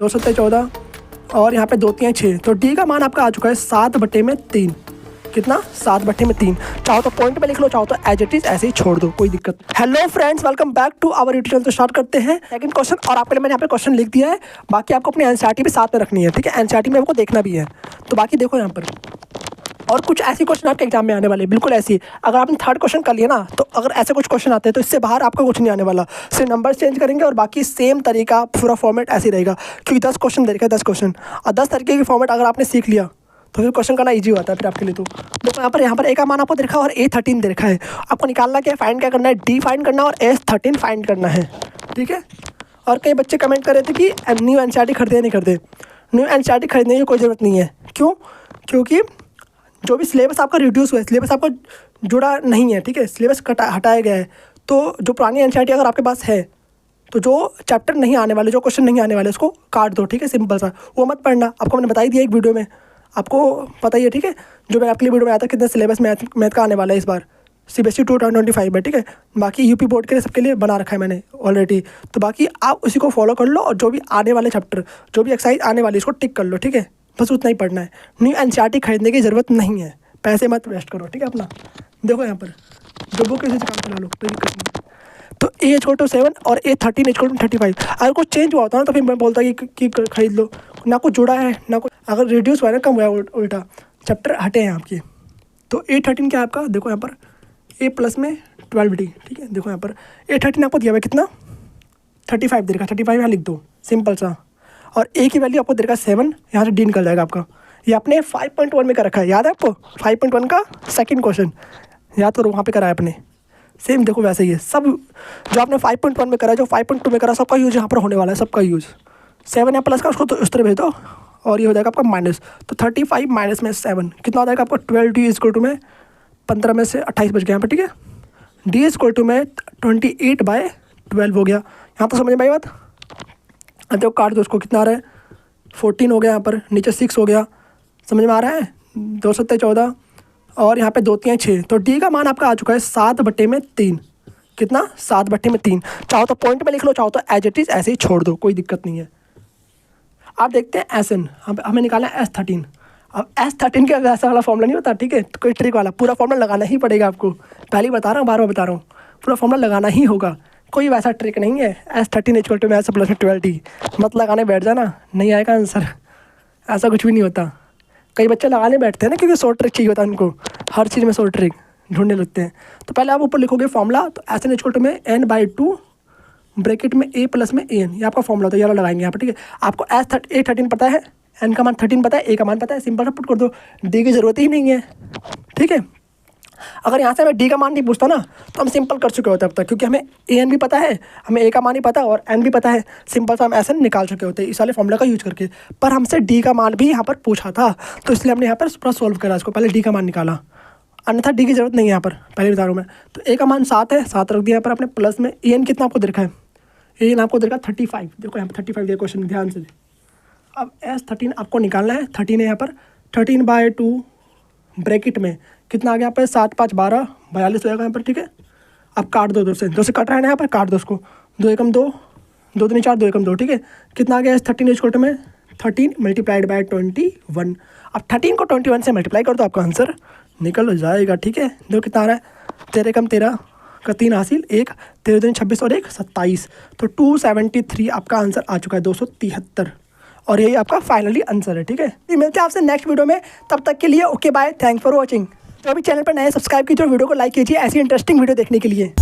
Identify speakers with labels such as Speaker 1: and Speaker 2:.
Speaker 1: 2 और यहाँ पे 2 3 6, तो डी का मान आपका आ चुका है 7/3। कितना? 7/3। चाहो तो पॉइंट में लिख लो, चाहो तो एज इट इज ऐसे ही छोड़ दो, कोई दिक्कत। Hello friends, welcome back to our YouTube channel. तो स्टार्ट करते हैं सेकंड क्वेश्चन। और आपके लिए मैंने यहाँ पे क्वेश्चन लिख दिया है, बाकी आपको अपनी एनसीईआरटी भी साथ में रखनी है, ठीक है। एनसीईआरटी में आपको देखना भी है, तो बाकी देखो यहाँ पर। और कुछ ऐसी क्वेश्चन आपके एग्जाम में आने वाले, बिल्कुल ऐसी। अगर आपने थर्ड क्वेश्चन कर लिया ना, तो अगर ऐसे कुछ क्वेश्चन आते हैं तो इससे बाहर आपका कुछ नहीं आने वाला। सिर्फ नंबर चेंज करेंगे और बाकी सेम तरीका, पूरा फॉर्मेट ऐसे ही रहेगा। क्योंकि 10 क्वेश्चन दे रखे 10 क्वेश्चन, और 10 तरीके की फॉर्मेट अगर आपने सीख लिया तो फिर क्वेश्चन करना ईजी होता है फिर आपके लिए। तो देखो यहाँ पर ए का मान आपको देखा और A13 दे रखा है। आपको निकालना क्या है, फाइंड क्या करना है, डी फाइंड करना और S13 फाइंड करना है, ठीक है। और कई बच्चे कमेंट कर रहे थे कि न्यू एनसीईआरटी खरीदे या नहीं खरीदे। न्यू एनसीईआरटी खरीदने की कोई ज़रूरत नहीं है। क्यों? क्योंकि जो भी सिलेबस आपका रिड्यूस हुआ है, सिलेबस आपका जुड़ा नहीं है, ठीक है। सिलेबस हटाया गया है। तो जो पुरानी एनसीईआरटी अगर आपके पास है, तो जो चैप्टर नहीं आने वाले, जो क्वेश्चन नहीं आने वाले, उसको काट दो, ठीक है। सिंपल सा, वो मत पढ़ना। आपको मैंने बता ही दिया एक वीडियो में, आपको पता ही है, ठीक है। जो मैं आपके लिए वीडियो में आया था कितने सिलेबस मैथ का आने वाला है इस बार CBSE 2025 में, ठीक है। बाकी यूपी बोर्ड के लिए सबके लिए बना रखा है मैंने ऑलरेडी। तो बाकी आप उसी को फॉलो कर लो, और जो भी आने वाले चैप्टर, जो भी एक्सरसाइज आने वाली, इसको टिक कर लो, ठीक है। बस उतना ही पढ़ना है। न्यू एनसीईआरटी खरीदने की ज़रूरत नहीं है, पैसे मत वेस्ट करो, ठीक है अपना। देखो यहाँ पर जो बुक है काम चला लो, कोई दिक्कत नहीं। तो A=7 और A13=35। अगर कुछ चेंज हुआ होता ना तो फिर मैं बोलता कि खरीद लो। ना कुछ जुड़ा है ना कुछ, अगर रिड्यूस हुआ है ना, कम हुआ है, उल्टा चैप्टर हटे हैं आपके। तो A13 क्या है आपका, देखो यहाँ पर A+ में 12D, ठीक है। देखो यहाँ पर A13 आपको दिया हुआ है कितना, 35 दे रखा। 35 यहाँ लिख दो, सिंपल सा। और A की वैल्यू आपको दे रखा 7, यहाँ से D निकल जाएगा आपका। ये आपने 5.1 में कर रखा है, याद है आपको? 5.1 का सेकंड क्वेश्चन याद करो, वहाँ पे करा है आपने। सेम देखो वैसे ही है सब। जो आपने 5.1 में करा, जो 5.2 में करा, सबका यूज़ यहाँ पर होने वाला है, सबका यूज़। 7 या प्लस का उसको तो उस तरह भेज दो, और ये हो जाएगा आपका माइनस। तो 35 माइनस में 7 कितना हो जाएगा आपका 12D में 15 में से 28 बच गया यहाँ पर, ठीक है। D में 28/12 हो गया। यहाँ तो समझ में आई बात। अब देखो काट दो उसको, कितना आ रहा है 14 हो गया, यहाँ पर नीचे 6 हो गया, समझ में आ रहा है। 2 और यहाँ पे 2 3 6, तो डी का मान आपका आ चुका है 7/3। कितना? 7/3। चाहो तो पॉइंट में लिख लो, चाहो तो एज इट इज ऐसे ही छोड़ दो, कोई दिक्कत नहीं है। आप देखते हैं SN, हमें निकालना है S13। अब S13 का वैसा वाला फॉर्मूला नहीं होता, ठीक है। तो कोई ट्रिक वाला पूरा फॉर्मूला लगाना ही पड़ेगा आपको। पहले ही बता रहा हूँ, बार बार बता रहा हूँ, पूरा फॉर्मूला लगाना ही होगा। कोई वैसा ट्रिक नहीं है। S13 में S+ में 12D मत लगाने बैठ जाना, नहीं आएगा आंसर। ऐसा कुछ भी नहीं होता। कई बच्चे लगाने बैठते हैं ना, क्योंकि शॉर्ट ट्रिक चाहिए होता है उनको, हर चीज़ में शॉर्ट ट्रिक ढूंढने लगते हैं। तो पहले आप ऊपर लिखोगे फॉर्मूला, तो SN में n/2 ब्रैकेट में A+ में AN, ये आपका फॉर्मूला होता है। ये वाला लगाएंगे यहाँ पर, ठीक है। आपको A13 पता है, N का मान 13 पता है, A का मान पता है, सिंपल सा पुट कर दो, D की ज़रूरत ही नहीं है, ठीक है। अगर यहाँ से हमें D का मान नहीं पूछता ना, तो हम सिंपल कर चुके होते अब तक, क्योंकि हमें AN भी पता है, हमें A का मान ही पता है और N भी पता है। सिंपल सा हम SN निकाल चुके होते हैं इस वाले फॉर्मूला का यूज करके। पर हमसे D का मान भी यहाँ पर पूछा था, तो इसलिए हमने यहाँ पर पूरा सॉल्व करा इसको, पहले D का मान निकाला। अन्यथा D की ज़रूरत नहीं है यहाँ पर, पहले बता रहा हूँ मैं। तो A का मान 7 है, 7 रख दिया यहाँ पर आपने, प्लस में AN कितना आपको दे रखा है, AN आपको दे रखा 35। देखो यहाँ पर 35 दिया क्वेश्चन, ध्यान से। अब S13 आपको निकालना है, 13 है यहाँ पर, 13/2 ब्रैकेट में कितना आ गया यहाँ पर 7 5 12 42 हो जाएगा यहाँ पर, ठीक है। अब काट दो, 2 से कट रहा है ना यहाँ पर, काट दो उसको। 2 एकम 2, 2 3 4, 2 एकम 2, ठीक है। कितना आ गया S13 में 13 × 21। अब 13 को 21 से मल्टीप्लाई कर दो, आपका आंसर निकल जाएगा, ठीक है। देखो कितना आ रहा है, 13 एकम 13 का 3 हासिल, 1 13 दूनी 26 और 1 27। तो 273 आपका आंसर आ चुका है, 273। और यही आपका फाइनली आंसर है, ठीक है। मिलते हैं आपसे नेक्स्ट वीडियो में, तब तक के लिए okay bye, thanks for watching. तो अभी चैनल पर नए सब्सक्राइब कीजिए और वीडियो को लाइक कीजिए ऐसी इंटरेस्टिंग वीडियो देखने के लिए।